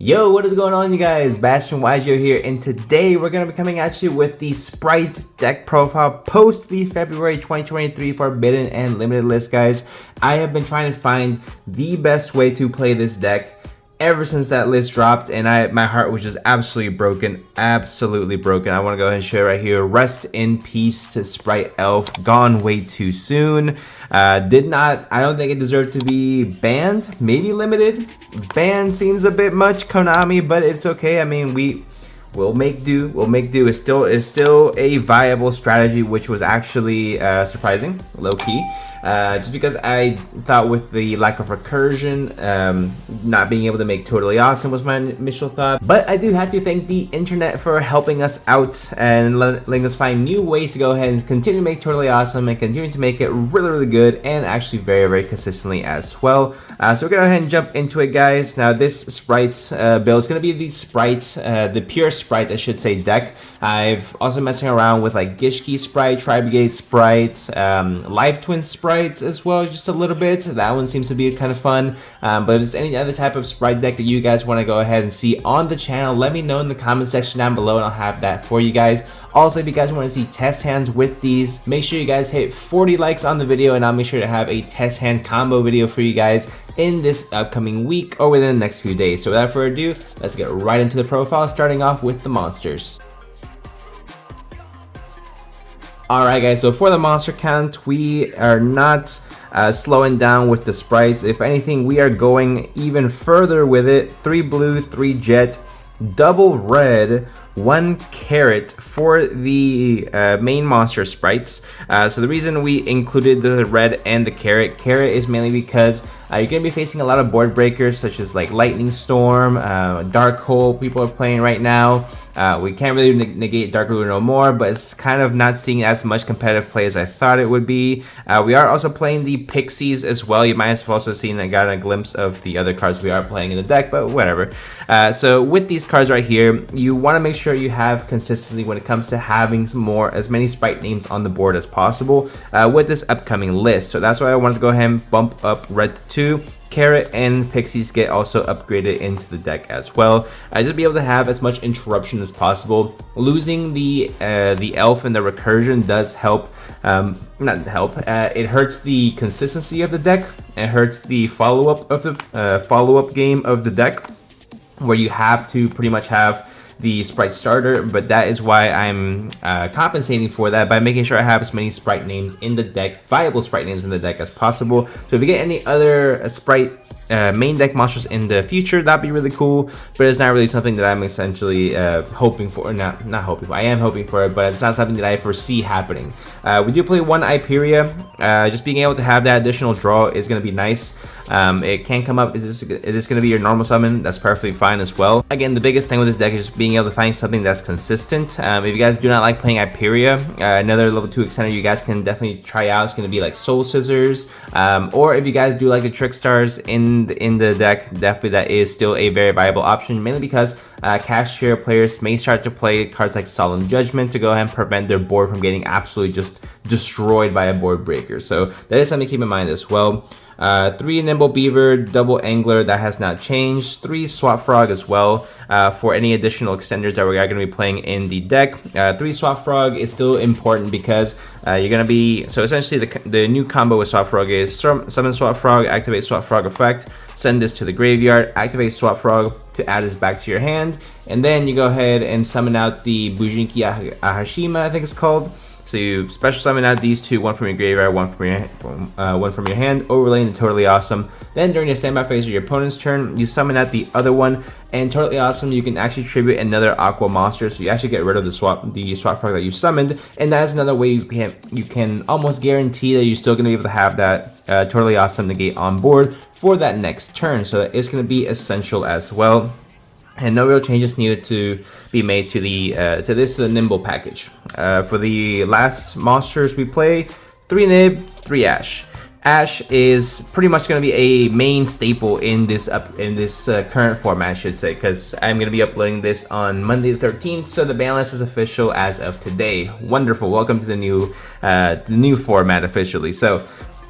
Yo, what is going on, you guys? Bastion Wagio here, and today we're going to be coming at you with the Spright deck profile post the February 2023 Forbidden and Limited list, guys. I have been trying to find the best way to play this deck ever since that list dropped, and my heart was just absolutely broken. I want to go ahead and share right here. Rest in peace to Spright Elf, gone way too soon. I don't think it deserved to be banned, maybe limited. Banned seems a bit much, Konami, but it's okay. I mean, we'll make do. It's still a viable strategy, which was actually surprising, low key. Just because I thought with the lack of recursion, not being able to make Totally Awesome was my initial thought. But I do have to thank the internet for helping us out and letting us find new ways to go ahead and continue to make Totally Awesome and continue to make it really good and actually very consistently as well. So we're gonna go ahead and jump into it, guys. Now this Spright build is gonna be the Spright, the pure Spright, I should say, deck. I've also messing around with like Gishki Spright, Tri-Brigade Spright, Live Twin Spright as well, just a little bit. That one seems to be kind of fun. But if there's any other type of Spright deck that you guys want to go ahead and see on the channel, let me know in the comment section down below and I'll have that for you guys. Also, if you guys want to see test hands with these, make sure you guys hit 40 likes on the video, and I'll make sure to have a test hand combo video for you guys in this upcoming week or within the next few days. So without further ado, let's get right into the profile, starting off with the monsters. Alright guys, so for the monster count, we are not slowing down with the sprites. If anything, we are going even further with it. 3 blue, 3 jet, double red, 1 carrot for the main monster sprites. So the reason we included the red and the carrot is mainly because you're going to be facing a lot of board breakers such as like Lightning Storm, Dark Hole people are playing right now. We can't really negate Dark Ruler no more, but it's kind of not seeing as much competitive play as I thought it would be. We are also playing the Pixies as well. You might have also seen and gotten a glimpse of the other cards we are playing in the deck, but whatever. So with these cards right here, you want to make sure you have consistency when it comes to having as many Spright names on the board as possible with this upcoming list. So that's why I wanted to go ahead and bump up red to 2. Carrot and Pixies get also upgraded into the deck as well. Just to be able to have as much interruption as possible. Losing the elf and the recursion does help. Not help. It hurts the consistency of the deck. It hurts the follow-up of the follow-up game of the deck, where you have to pretty much have the Spright starter, but that is why I'm compensating for that by making sure I have as many Spright names in the deck, viable Spright names in the deck as possible. So if you get any other Spright main deck monsters in the future, that'd be really cool, but it's not really something that I'm essentially hoping for. Not hoping for. I am hoping for it, but it's not something that I foresee happening. We do play 1 Iperia. Just being able to have that additional draw is going to be nice. It can come up. Is this going to be your normal summon? That's perfectly fine as well. Again, the biggest thing with this deck is just being able to find something that's consistent. If you guys do not like playing Iperia, another level 2 extender you guys can definitely try out is going to be like Soul Scissors. Or if you guys do like the Trick Stars in the deck, definitely that is still a very viable option, mainly because Cashier players may start to play cards like Solemn Judgment to go ahead and prevent their board from getting absolutely just destroyed by a board breaker. So that is something to keep in mind as well. 3 Nimble Beaver, double Angler, that has not changed. 3 Swap Frog as well for any additional extenders that we are going to be playing in the deck. 3 Swap Frog is still important because you're going to be, so essentially the new combo with Swap Frog is summon Swap Frog, activate Swap Frog effect, send this to the graveyard, activate Swap Frog to add this back to your hand, and then you go ahead and summon out the Bujinki Ahashima, I think it's called. So you special summon out these 2, 1 from your graveyard, 1 from your hand, overlaying the Totally Awesome. Then during your standby phase of your opponent's turn, you summon out the other one, and Totally Awesome, you can actually tribute another Aqua monster, so you actually get rid of the swap frog that you summoned, and that is another way you can almost guarantee that you're still going to be able to have that Totally Awesome negate on board for that next turn. So it's going to be essential as well. And no real changes needed to be made to the Nimble package. For the last monsters we play, 3 Nib, 3 Ash. Ash is pretty much going to be a main staple in this current format, I should say, because I'm going to be uploading this on Monday the 13th, so the Banlist is official as of today. Wonderful! Welcome to the new format officially. So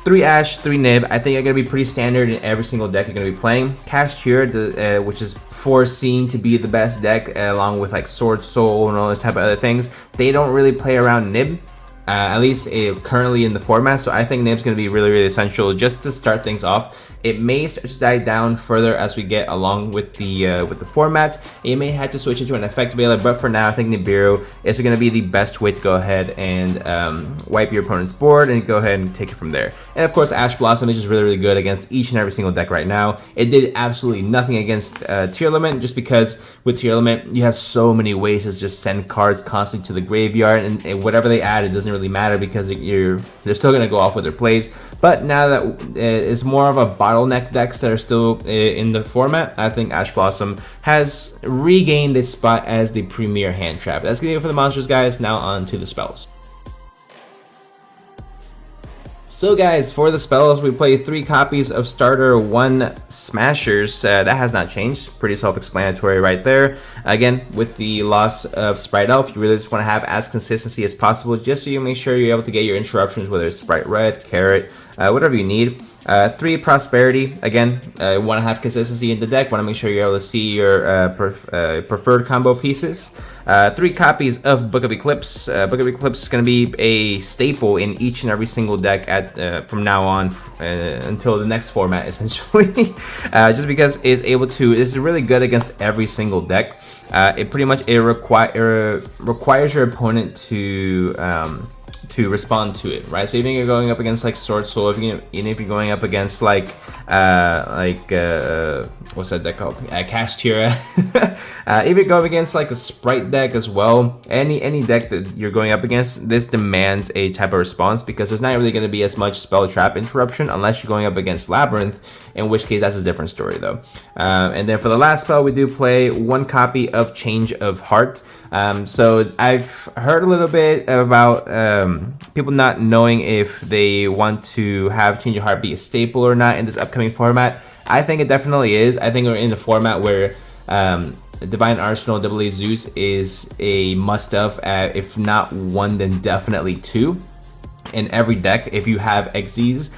3 Ash, 3 Nib, I think are going to be pretty standard in every single deck you're going to be playing. Kashtira, which is foreseen to be the best deck, along with like Sword Soul and all this type of other things, they don't really play around Nib. At least currently in the format, so I think Nib's going to be really essential just to start things off. It may start to die down further as we get along with the format. You may have to switch it to an effect veiler, but for now I think Nibiru is going to be the best way to go ahead and wipe your opponent's board and go ahead and take it from there. And of course Ash Blossom is just really good against each and every single deck right now. It did absolutely nothing against Tearlament, just because with Tearlament you have so many ways to just send cards constantly to the graveyard, and whatever they add, it doesn't really matter because they're still going to go off with their plays. But now that it's more of a bottleneck decks that are still in the format, I think Ash Blossom has regained its spot as the premier hand trap. That's gonna be it for the monsters, guys. Now on to the spells. So guys, for the spells, we play 3 copies of starter, 1 smashers. That has not changed. Pretty self-explanatory right there. Again, with the loss of Spright Elf, you really just want to have as consistency as possible, just so you make sure you're able to get your interruptions, whether it's Spright Red, Carrot, whatever you need. 3 prosperity. Again, want to have consistency in the deck. Want to make sure you're able to see your preferred combo pieces. 3 copies of Book of Eclipse. Book of Eclipse is going to be a staple in each and every single deck from now on until the next format, essentially. Just because it's really good against every single deck. It pretty much requires your opponent to respond to it, right? So even if you're going up against like Sword Soul, even if you're going up against like what's that deck called? Kashtira. If you go up against like a Spright deck as well, any deck that you're going up against, this demands a type of response, because there's not really going to be as much spell trap interruption unless you're going up against Labyrinth, in which case that's a different story though. And then for the last spell, we do play 1 copy of Change of Heart. So I've heard a little bit about people not knowing if they want to have Change of Heart be a staple or not in this upcoming format. I think it definitely is. I think we're in a format where Divine Arsenal AA Zeus is a must-have, if not 1, then definitely 2 in every deck if you have Xyz.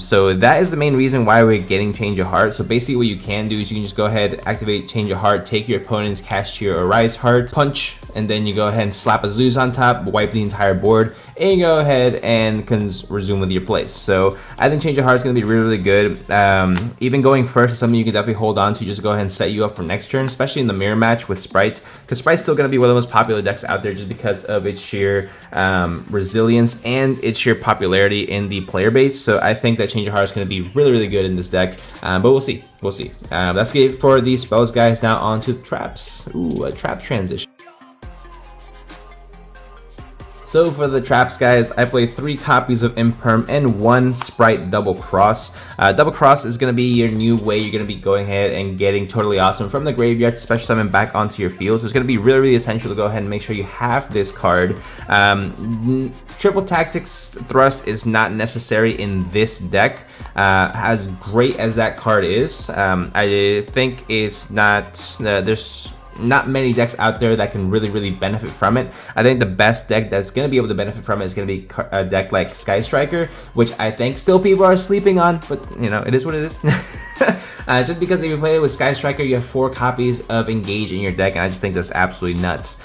So that is the main reason why we're getting Change of Heart. So basically what you can do is you can just go ahead, activate Change of Heart, take your opponent's Kashtira or Rise Heart, punch, and then you go ahead and slap a Zeus on top, wipe the entire board, and you go ahead and can resume with your plays. So I think Change of Heart is going to be really good. Even going first is something you can definitely hold on to, just go ahead and set you up for next turn, especially in the mirror match with Spright, because Sprite's still going to be one of the most popular decks out there just because of its sheer resilience and its sheer popularity in the player base. So I think that Change of Heart is going to be really good in this deck, but we'll see. That's it for these spells, guys. Now on to the traps. Ooh, a trap transition. So for the traps, guys, I play 3 copies of Imperm and 1 Spright Double Cross. Double Cross is going to be your new way you're going to be going ahead and getting Totally Awesome from the graveyard to special summon back onto your field. So it's going to be really essential to go ahead and make sure you have this card. Triple Tactics Thrust is not necessary in this deck. As great as that card is, I think it's not, there's not many decks out there that can really benefit from it. I think the best deck that's going to be able to benefit from it is going to be a deck like Sky Striker, which I think still people are sleeping on, but you know, it is what it is. Just because if you play it with Sky Striker, you have 4 copies of Engage in your deck, and I just think that's absolutely nuts.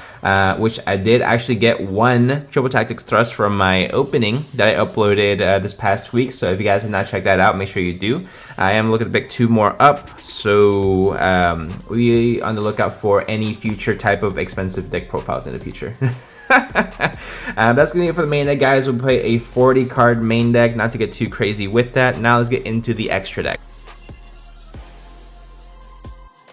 Which I did actually get 1 Triple Tactics Thrust from my opening that I uploaded this past week, so if you guys have not checked that out, make sure you do. I am looking to pick 2 more up, so we on the lookout for any future type of expensive deck profiles in the future. That's gonna be it for the main deck, guys. We'll play a 40 card main deck, not to get too crazy with that. Now let's get into the extra deck.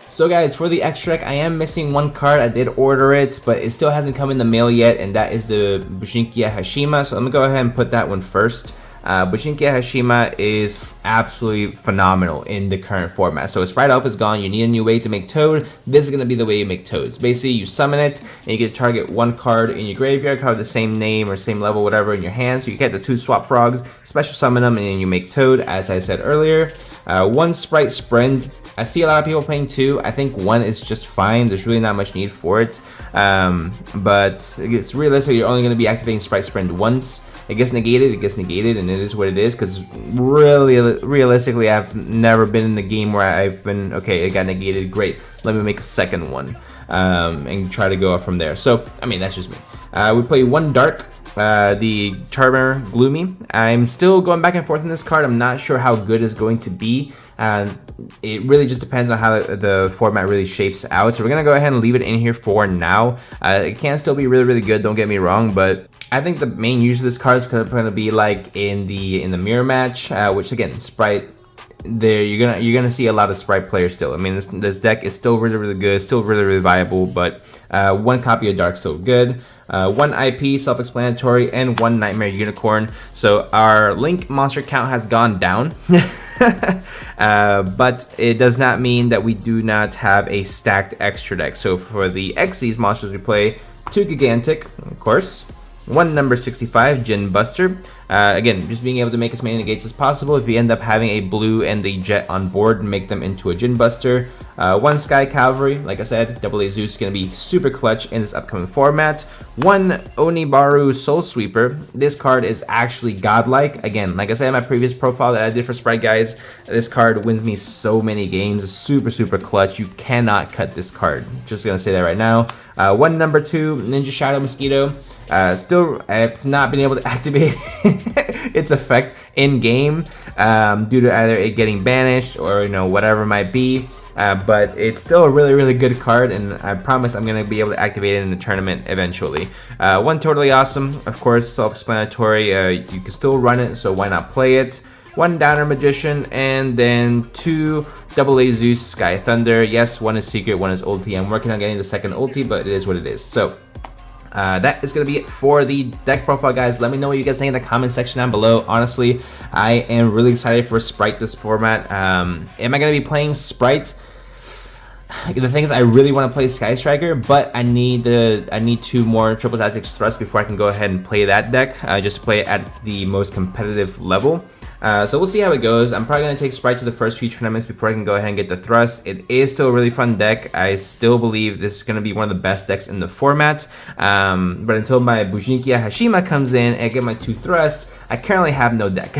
So guys, for the extra deck, I am missing 1 card. I did order it, but it still hasn't come in the mail yet, and that is the Bushinkia Hashima. So I'm gonna go ahead and put that one first. Bushinkia Hashima is absolutely phenomenal in the current format. So Spright Elf is gone, you need a new way to make Toad. This is going to be the way you make Toads. Basically, you summon it, and you get to target 1 card in your graveyard, card the same name or same level, whatever, in your hand. So you get the 2 Swap Frogs, special summon them, and then you make Toad, as I said earlier. 1 Spright Sprint. I see a lot of people playing 2. I think 1 is just fine. There's really not much need for it. But it's realistic. You're only going to be activating Spright Sprint once. it gets negated, and it is what it is, because really, realistically, I've never been in the game where I've been, okay, it got negated, great, let me make a second one, and try to go up from there. So, I mean, that's just me. We play one dark, the Charmer Gloomy. I'm still going back and forth on this card. I'm not sure how good it's going to be. It really just depends on how the format really shapes out. So we're gonna go ahead and leave it in here for now. It can still be really, really good, don't get me wrong, but I think the main use of this card is gonna be like in the mirror match, which again, Spright. There you're gonna see a lot of Spright players still. I mean, this deck is still really, really good, still really, really viable, but one copy of Dark still good. One IP, self-explanatory, and one Nightmare Unicorn. So our Link monster count has gone down, but it does not mean that we do not have a stacked extra deck. So for the Xyz monsters we play, 2 Gigantic, of course, 1 number 65, Gin Buster. Again, just being able to make as many negates as possible. If you end up having a blue and the jet on board, make them into a Gin Buster. 1 Sky Cavalry, like I said, AA Zeus is going to be super clutch in this upcoming format. 1 Onibaru Soul Sweeper. This card is actually godlike. Again, like I said in my previous profile that I did for Spright, guys, this card wins me so many games. It's super, super clutch. You cannot cut this card. Just going to say that right now. 1 number 2 Ninja Shadow Mosquito. Still, I have not been able to activate its effect in game due to either it getting banished or whatever it might be. But it's still a really, really good card, and I promise I'm going to be able to activate it in the tournament eventually. 1 Totally Awesome, of course, self-explanatory. You can still run it, so why not play it? 1 Downer Magician, and then 2 AA Zeus Sky Thunder. Yes, 1 is secret, 1 is ulti. I'm working on getting the second ulti, but it is what it is. So that is going to be it for the deck profile, guys. Let me know what you guys think in the comment section down below. Honestly, I am really excited for Spright this format. Am I going to be playing Spright? The thing is, I really want to play Sky Striker, but I need 2 more Triple Tactics Thrust before I can go ahead and play that deck, just to play it at the most competitive level. So we'll see how it goes. I'm probably going to take Spright to the first few tournaments before I can go ahead and get the Thrust. It is still a really fun deck. I still believe this is going to be one of the best decks in the format. But until my Bujinkia Hashima comes in and I get my 2 Thrusts, I currently have no deck.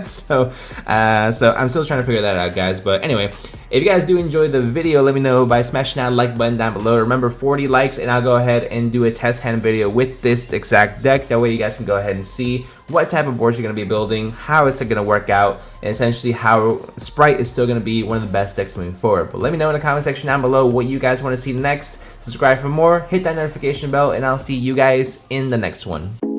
so I'm still trying to figure that out, guys. But anyway, if you guys do enjoy the video, let me know by smashing that like button down below. Remember, 40 likes and I'll go ahead and do a test hand video with this exact deck. That way you guys can go ahead and see what type of boards you're going to be building, how it's going to work out, and essentially how Spright is still going to be one of the best decks moving forward. But let me know in the comment section down below what you guys want to see next. Subscribe for more, hit that notification bell, and I'll see you guys in the next one.